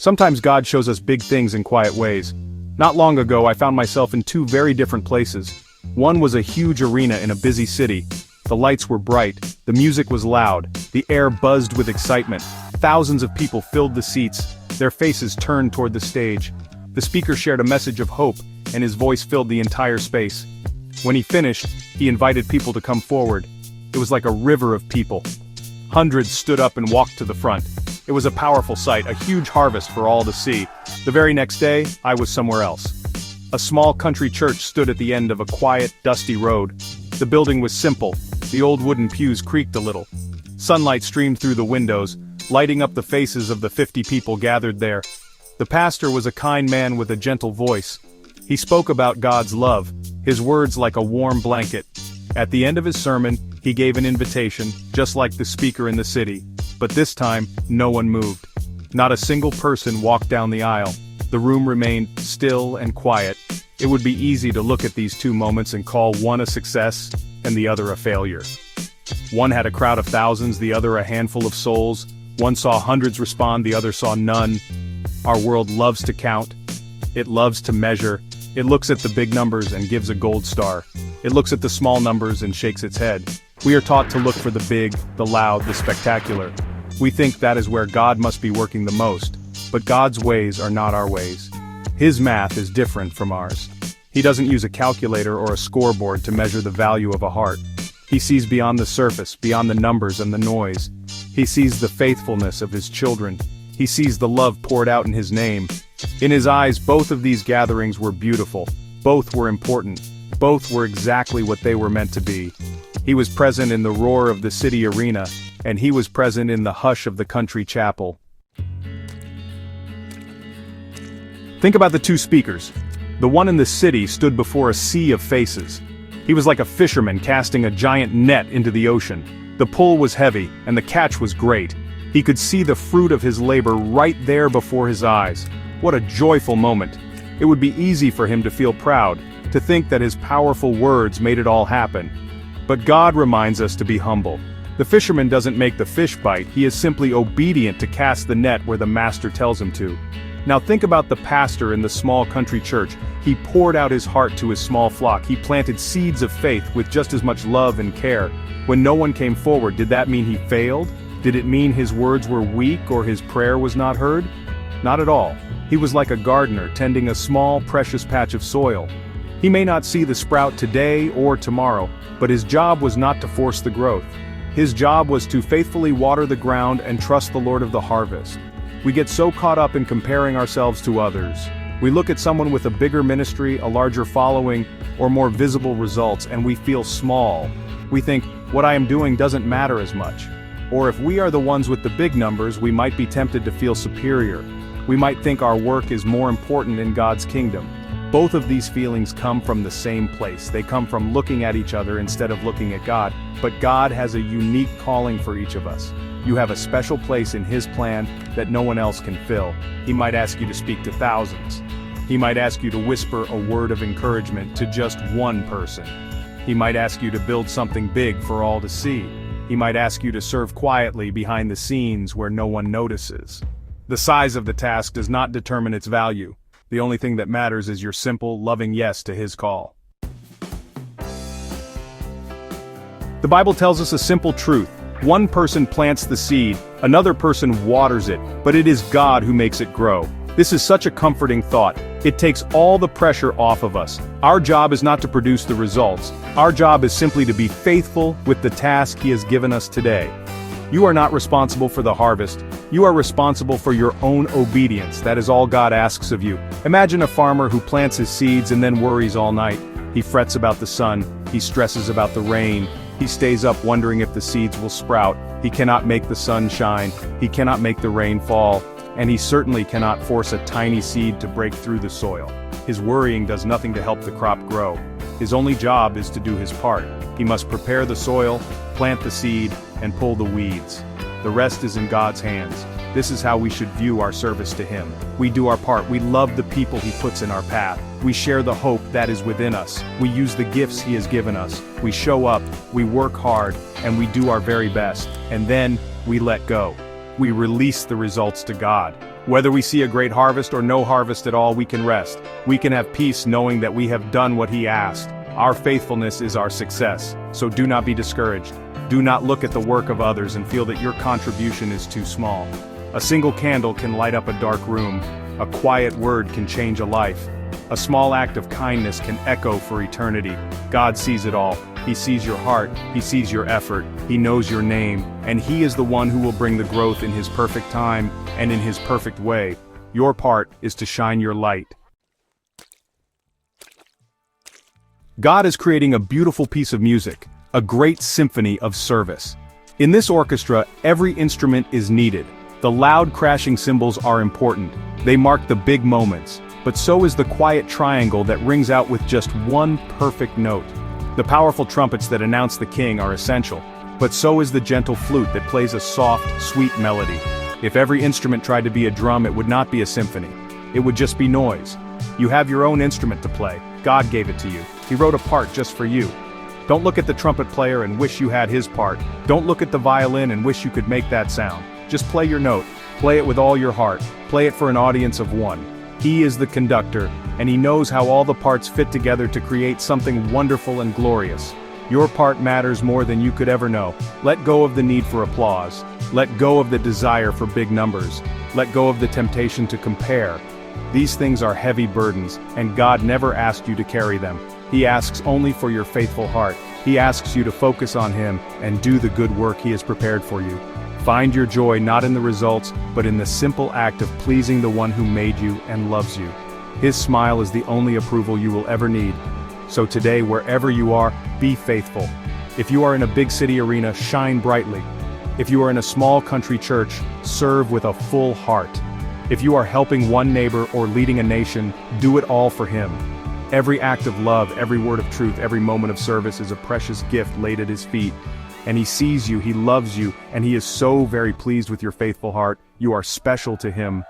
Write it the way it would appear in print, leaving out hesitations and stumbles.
Sometimes God shows us big things in quiet ways. Not long ago I found myself in two very different places. One was a huge arena in a busy city. The lights were bright, the music was loud, the air buzzed with excitement. Thousands of people filled the seats, their faces turned toward the stage. The speaker shared a message of hope, and his voice filled the entire space. When he finished, he invited people to come forward. It was like a river of people. Hundreds stood up and walked to the front. It was a powerful sight, a huge harvest for all to see. The very next day, I was somewhere else. A small country church stood at the end of a quiet, dusty road. The building was simple. The old wooden pews creaked a little. Sunlight streamed through the windows, lighting up the faces of the 50 people gathered there. The pastor was a kind man with a gentle voice. He spoke about God's love, his words like a warm blanket. At the end of his sermon, he gave an invitation, just like the speaker in the city. But this time, no one moved. Not a single person walked down the aisle. The room remained still and quiet. It would be easy to look at these two moments and call one a success and the other a failure. One had a crowd of thousands, the other a handful of souls. One saw hundreds respond, the other saw none. Our world loves to count. It loves to measure. It looks at the big numbers and gives a gold star. It looks at the small numbers and shakes its head. We are taught to look for the big, the loud, the spectacular. We think that is where God must be working the most. But God's ways are not our ways. His math is different from ours. He doesn't use a calculator or a scoreboard to measure the value of a heart. He sees beyond the surface, beyond the numbers and the noise. He sees the faithfulness of his children. He sees the love poured out in his name. In his eyes, both of these gatherings were beautiful. Both were important. Both were exactly what they were meant to be. He was present in the roar of the city arena, and he was present in the hush of the country chapel. Think about the two speakers. The one in the city stood before a sea of faces. He was like a fisherman casting a giant net into the ocean. The pull was heavy, and the catch was great. He could see the fruit of his labor right there before his eyes. What a joyful moment. It would be easy for him to feel proud, to think that his powerful words made it all happen. But God reminds us to be humble. The fisherman doesn't make the fish bite, he is simply obedient to cast the net where the master tells him to. Now think about the pastor in the small country church. He poured out his heart to his small flock. He planted seeds of faith with just as much love and care. When no one came forward, did that mean he failed? Did it mean his words were weak or his prayer was not heard? Not at all. He was like a gardener tending a small, precious patch of soil. He may not see the sprout today or tomorrow, but his job was not to force the growth. His job was to faithfully water the ground and trust the Lord of the harvest. We get so caught up in comparing ourselves to others. We look at someone with a bigger ministry, a larger following, or more visible results, and we feel small. We think, what I am doing doesn't matter as much. Or if we are the ones with the big numbers, we might be tempted to feel superior. We might think our work is more important in God's kingdom. Both of these feelings come from the same place. They come from looking at each other instead of looking at God. But God has a unique calling for each of us. You have a special place in His plan that no one else can fill. He might ask you to speak to thousands. He might ask you to whisper a word of encouragement to just one person. He might ask you to build something big for all to see. He might ask you to serve quietly behind the scenes where no one notices. The size of the task does not determine its value. The only thing that matters is your simple, loving yes to His call. The Bible tells us a simple truth. One person plants the seed, another person waters it, but it is God who makes it grow. This is such a comforting thought. It takes all the pressure off of us. Our job is not to produce the results. Our job is simply to be faithful with the task He has given us today. You are not responsible for the harvest. You are responsible for your own obedience. That is all God asks of you. Imagine a farmer who plants his seeds and then worries all night. He frets about the sun. He stresses about the rain. He stays up wondering if the seeds will sprout. He cannot make the sun shine. He cannot make the rain fall. And he certainly cannot force a tiny seed to break through the soil. His worrying does nothing to help the crop grow. His only job is to do his part. He must prepare the soil, plant the seed, and pull the weeds. The rest is in God's hands. This is how we should view our service to Him. We do our part. We love the people He puts in our path. We share the hope that is within us. We use the gifts He has given us. We show up, we work hard, and we do our very best. And then, we let go. we release the results to God. Whether we see a great harvest or no harvest at all, we can rest. We can have peace knowing that we have done what He asked. Our faithfulness is our success, so do not be discouraged. Do not look at the work of others and feel that your contribution is too small. A single candle can light up a dark room. A quiet word can change a life. A small act of kindness can echo for eternity. God sees it all. He sees your heart, He sees your effort, He knows your name, and He is the one who will bring the growth in His perfect time and in His perfect way. Your part is to shine your light. God is creating a beautiful piece of music, a great symphony of service. In this orchestra, every instrument is needed. The loud crashing cymbals are important. They mark the big moments. But so is the quiet triangle that rings out with just one perfect note. The powerful trumpets that announce the king are essential, but so is the gentle flute that plays a soft, sweet melody. If every instrument tried to be a drum, it would not be a symphony. It would just be noise. You have your own instrument to play. God gave it to you. He wrote a part just for you. Don't look at the trumpet player and wish you had his part. Don't look at the violin and wish you could make that sound. Just play your note. Play it with all your heart. Play it for an audience of one. He is the conductor, and He knows how all the parts fit together to create something wonderful and glorious. Your part matters more than you could ever know. Let go of the need for applause. Let go of the desire for big numbers. Let go of the temptation to compare. These things are heavy burdens, and God never asked you to carry them. He asks only for your faithful heart. He asks you to focus on Him and do the good work He has prepared for you. Find your joy not in the results, but in the simple act of pleasing the one who made you and loves you. His smile is the only approval you will ever need. So today, wherever you are, be faithful. If you are in a big city arena, shine brightly. If you are in a small country church, serve with a full heart. If you are helping one neighbor or leading a nation, do it all for Him. Every act of love, every word of truth, every moment of service is a precious gift laid at His feet. And He sees you, He loves you, and He is so very pleased with your faithful heart. You are special to Him.